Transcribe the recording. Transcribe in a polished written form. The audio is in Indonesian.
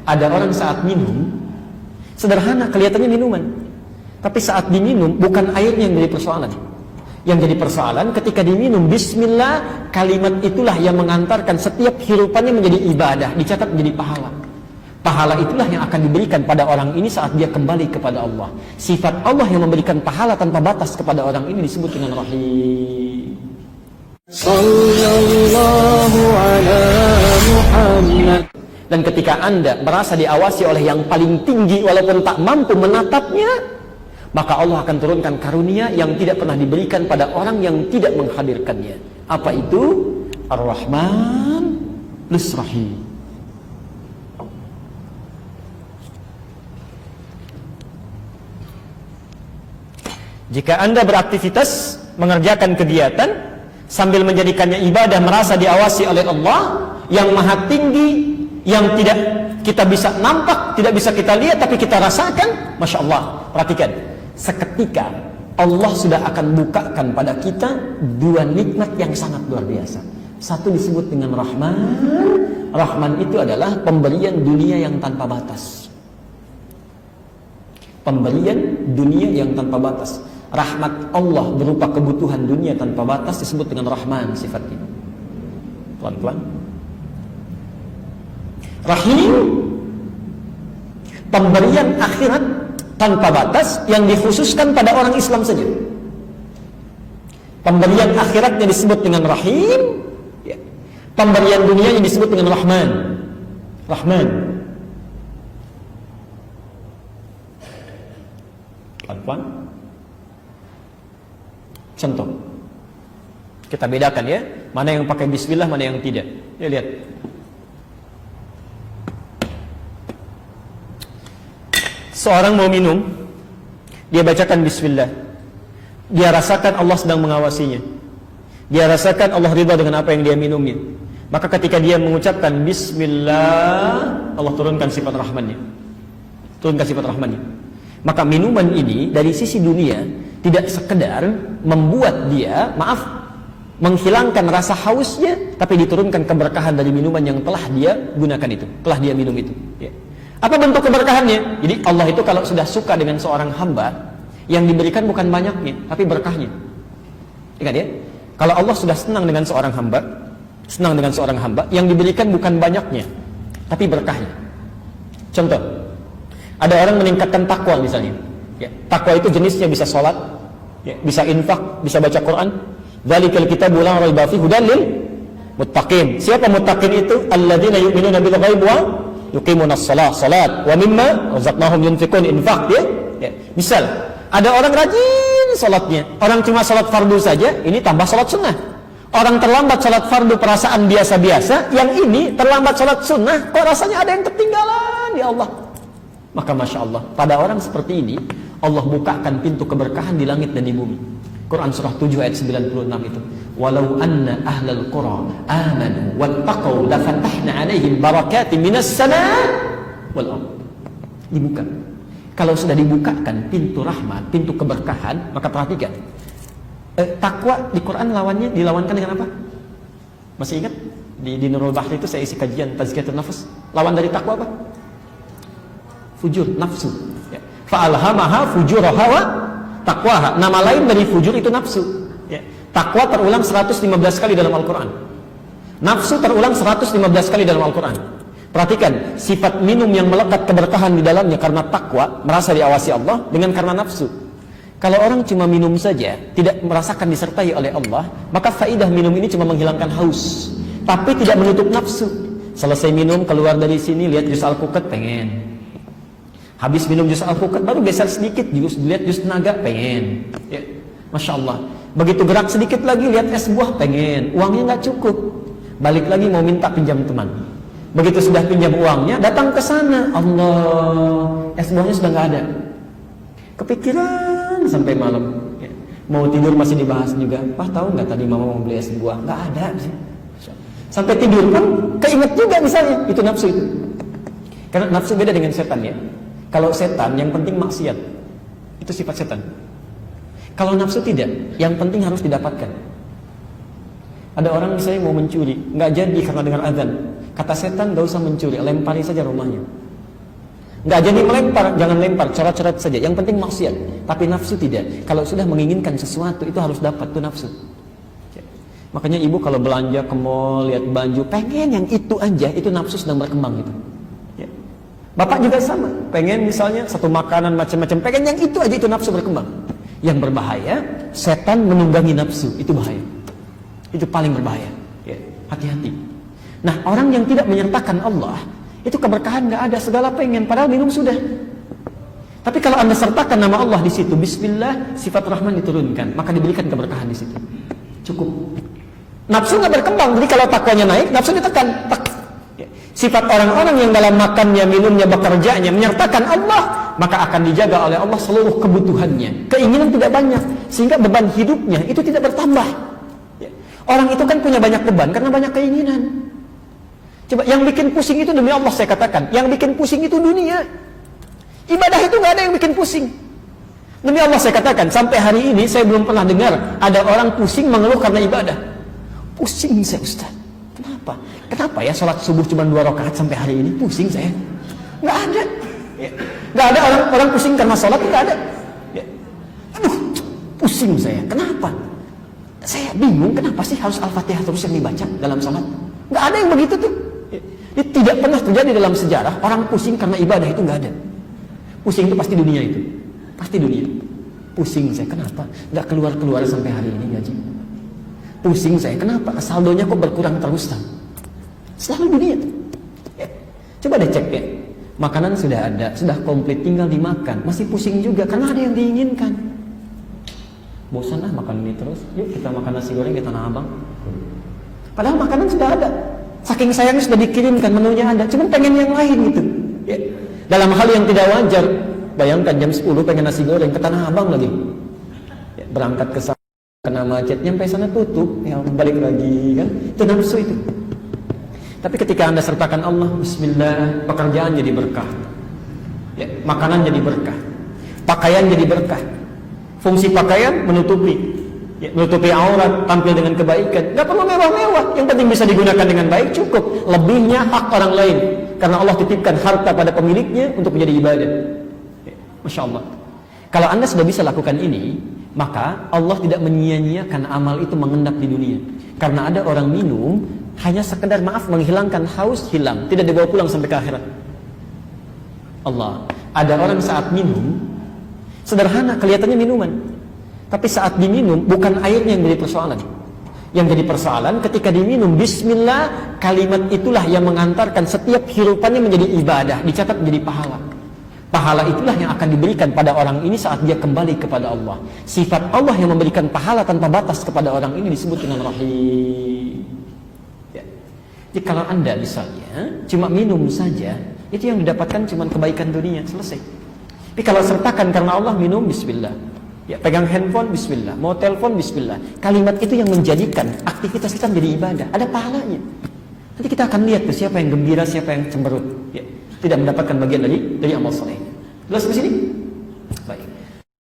Ada orang saat minum, sederhana kelihatannya minuman, tapi saat diminum bukan airnya yang jadi persoalan. Yang jadi persoalan ketika diminum bismillah, kalimat itulah yang mengantarkan setiap hirupannya menjadi ibadah, dicatat menjadi pahala. Pahala itulah yang akan diberikan pada orang ini saat dia kembali kepada Allah. Sifat Allah yang memberikan pahala tanpa batas kepada orang ini disebut dengan Rahim. Sallallahu ala Muhammad. Dan ketika Anda merasa diawasi oleh yang paling tinggi walaupun tak mampu menatapnya, maka Allah akan turunkan karunia yang tidak pernah diberikan pada orang yang tidak menghadirkannya. Apa itu? Ar-Rahman plus Rahim. Jika Anda beraktivitas, mengerjakan kegiatan sambil menjadikannya ibadah, merasa diawasi oleh Allah yang maha tinggi, yang tidak kita bisa nampak, tidak bisa kita lihat, tapi kita rasakan, Masya Allah. Perhatikan, seketika Allah sudah akan bukakan pada kita dua nikmat yang sangat luar biasa. Satu disebut dengan Rahman. Rahman itu adalah pemberian dunia yang tanpa batas. Pemberian dunia yang tanpa batas. Rahmat Allah berupa kebutuhan dunia tanpa batas disebut dengan Rahman sifatnya. Pelan-pelan. Rahim, pemberian akhirat tanpa batas yang dikhususkan pada orang Islam saja. Pemberian akhiratnya disebut dengan Rahim, pemberian dunianya disebut dengan Rahman. Rahman. Pelan-pelan. Contoh, kita bedakan ya, mana yang pakai bismillah, mana yang tidak. Ya, lihat. Seorang mau minum, dia bacakan bismillah. Dia rasakan Allah sedang mengawasinya. Dia rasakan Allah ridha dengan apa yang dia minumnya. Maka ketika dia mengucapkan bismillah, Allah turunkan sifat rahmannya. Turunkan sifat rahmannya. Maka minuman ini dari sisi dunia tidak sekedar membuat dia, menghilangkan rasa hausnya, tapi diturunkan keberkahan dari minuman yang telah dia gunakan itu, telah dia minum itu. Ya. Apa bentuk keberkahannya? Jadi Allah itu kalau sudah suka dengan seorang hamba, yang diberikan bukan banyaknya, tapi berkahnya. Ingat ya, kalau Allah sudah senang dengan seorang hamba, yang diberikan bukan banyaknya, tapi berkahnya. Contoh, ada orang meningkatkan takwa misalnya. Ya, takwa itu jenisnya bisa sholat, ya, bisa infak, bisa baca Quran. Dzalikal kitabu la raiba fihi hudan lil muttaqin. Siapa muttaqin itu? Alladzina yu'minuna bil ghaibi wa yuqimunas shalah, wa mimma razaqnahum yunfiqun, infak ya. Ya. Misal, ada orang rajin sholatnya, orang cuma sholat fardu saja, ini tambah sholat sunnah. Orang terlambat sholat fardu perasaan biasa-biasa, yang ini terlambat sholat sunnah, kok rasanya ada yang ketinggalan ya Allah. Maka Masya Allah, pada orang seperti ini Allah bukakan pintu keberkahan di langit dan di bumi. Quran surah 7 ayat 96 itu. Walau anna ahlal qura amanu wattaqau lafatahna alaihim barakatin minas sama' wal ardh. Dibuka. Kalau sudah dibukakan pintu rahmat, pintu keberkahan, maka perhatikan. Takwa di Quran lawannya dilawankan dengan apa? Masih ingat? Di Nurul Bahri itu saya isi kajian Tazkiyatun Nafs. Lawan dari takwa apa? Fujur, nafsu. Ya. Fa'alhamaha fujuraha wa taqwaha. Nama lain dari fujur itu nafsu. Ya. Takwa terulang 115 kali dalam Al-Quran. Nafsu terulang 115 kali dalam Al-Quran. Perhatikan, sifat minum yang melekat keberkahan di dalamnya karena takwa, merasa diawasi Allah, dengan karena nafsu. Kalau orang cuma minum saja, tidak merasakan disertai oleh Allah, maka faidah minum ini cuma menghilangkan haus, tapi tidak menutup nafsu. Selesai minum, keluar dari sini, lihat jus alpukat, pengen. Habis minum jus alpukat, baru geser sedikit, lihat jus naga, pengen. Ya. Masya Allah. Begitu gerak sedikit lagi, lihat es buah, pengen. Uangnya nggak cukup. Balik lagi mau minta pinjam teman. Begitu sudah pinjam uangnya, datang ke sana. Allah, es buahnya sudah nggak ada. Kepikiran sampai malam. Ya. Mau tidur masih dibahas juga. Pak, tahu nggak tadi mama mau beli es buah? Nggak ada. Sampai tidur pun keinget juga misalnya. Itu nafsu itu. Karena nafsu beda dengan setan ya. Kalau setan yang penting maksiat, itu sifat setan. Kalau nafsu tidak, yang penting harus didapatkan. Ada orang misalnya mau mencuri, nggak jadi karena dengar azan. Kata setan, gak usah mencuri, lempari saja rumahnya. Nggak jadi melempar, jangan lempar, coret-coret saja. Yang penting maksiat. Tapi nafsu tidak. Kalau sudah menginginkan sesuatu, itu harus dapat tuh nafsu. Makanya ibu kalau belanja ke mall, lihat baju, pengen yang itu aja, itu nafsu sedang berkembang itu. Bapak juga sama, pengen misalnya satu makanan macam-macam, pengen yang itu aja, itu nafsu berkembang. Yang berbahaya, setan menunggangi nafsu, itu bahaya. Itu paling berbahaya. Hati-hati. Nah, orang yang tidak menyertakan Allah, itu keberkahan nggak ada, segala pengen, padahal minum sudah. Tapi kalau Anda sertakan nama Allah di situ, Bismillah, sifat Rahman diturunkan, maka diberikan keberkahan di situ. Cukup. Nafsu nggak berkembang, jadi kalau takwanya naik, nafsu ditekan. Tak. Sifat orang-orang yang dalam makannya, minumnya, bekerjanya menyertakan Allah, maka akan dijaga oleh Allah seluruh kebutuhannya. Keinginan tidak banyak, sehingga beban hidupnya itu tidak bertambah. Orang itu kan punya banyak beban karena banyak keinginan. Coba, yang bikin pusing itu demi Allah saya katakan, yang bikin pusing itu dunia. Ibadah itu nggak ada yang bikin pusing. Demi Allah saya katakan, sampai hari ini saya belum pernah dengar ada orang pusing mengeluh karena ibadah. Pusing saya, Ustaz. Kenapa? Kenapa ya sholat subuh cuma 2 rakaat sampai hari ini? Pusing saya. Nggak ada. Nggak ada orang pusing karena sholat, nggak ada. Aduh, pusing saya. Kenapa? Saya bingung kenapa sih harus Al-Fatihah terus yang dibaca dalam sholat. Nggak ada yang begitu tuh. Ini tidak pernah terjadi dalam sejarah orang pusing karena ibadah, itu nggak ada. Pusing itu pasti dunia itu. Pasti dunia. Pusing saya, kenapa? Nggak keluar-keluar sampai hari ini gaji. Pusing saya, kenapa? Saldonya kok berkurang terus? Selalu dunia. Coba deh cek ya. Makanan sudah ada, sudah komplit, tinggal dimakan. Masih pusing juga, karena ada yang diinginkan. Bosan makan ini terus. Yuk kita makan nasi goreng di Tanah Abang. Padahal makanan sudah ada. Saking sayangnya sudah dikirimkan, menunya ada. Cuman pengen yang lain gitu. Dalam hal yang tidak wajar. Bayangkan jam 10 pengen nasi goreng ke Tanah Abang lagi. Berangkat ke sana, kena macet, nyampe sana tutup, balik lagi kan. Itu nafsu itu. Tapi ketika Anda sertakan Allah, Bismillah, pekerjaan jadi berkah. Makanan jadi berkah. Pakaian jadi berkah. Fungsi pakaian menutupi aurat, tampil dengan kebaikan. Gak perlu mewah-mewah, yang penting bisa digunakan dengan baik, cukup. Lebihnya hak orang lain, karena Allah titipkan harta pada pemiliknya untuk menjadi ibadah. Masya Allah. Kalau Anda sudah bisa lakukan ini, maka Allah tidak menyia-nyiakan amal itu mengendap di dunia. Karena ada orang minum hanya sekedar menghilangkan haus, hilang, tidak dibawa pulang sampai ke akhirat. Allah. Ada orang saat minum sederhana, kelihatannya minuman, tapi saat diminum bukan airnya yang jadi persoalan. Yang jadi persoalan ketika diminum Bismillah, kalimat itulah yang mengantarkan setiap hirupannya menjadi ibadah, dicatat menjadi pahala. Pahala itulah yang akan diberikan pada orang ini saat dia kembali kepada Allah. Sifat Allah yang memberikan pahala tanpa batas kepada orang ini disebut dengan Rahim. Jadi kalau Anda misalnya cuma minum saja, itu yang didapatkan cuma kebaikan dunia, selesai. Tapi kalau sertakan karena Allah, minum Bismillah, pegang handphone Bismillah, mau telepon Bismillah, kalimat itu yang menjadikan aktivitas kita menjadi ibadah, ada pahalanya. Nanti kita akan lihat tuh siapa yang gembira, siapa yang cemberut, tidak mendapatkan bagian dari amal soleh. Jelas di sini? Baik.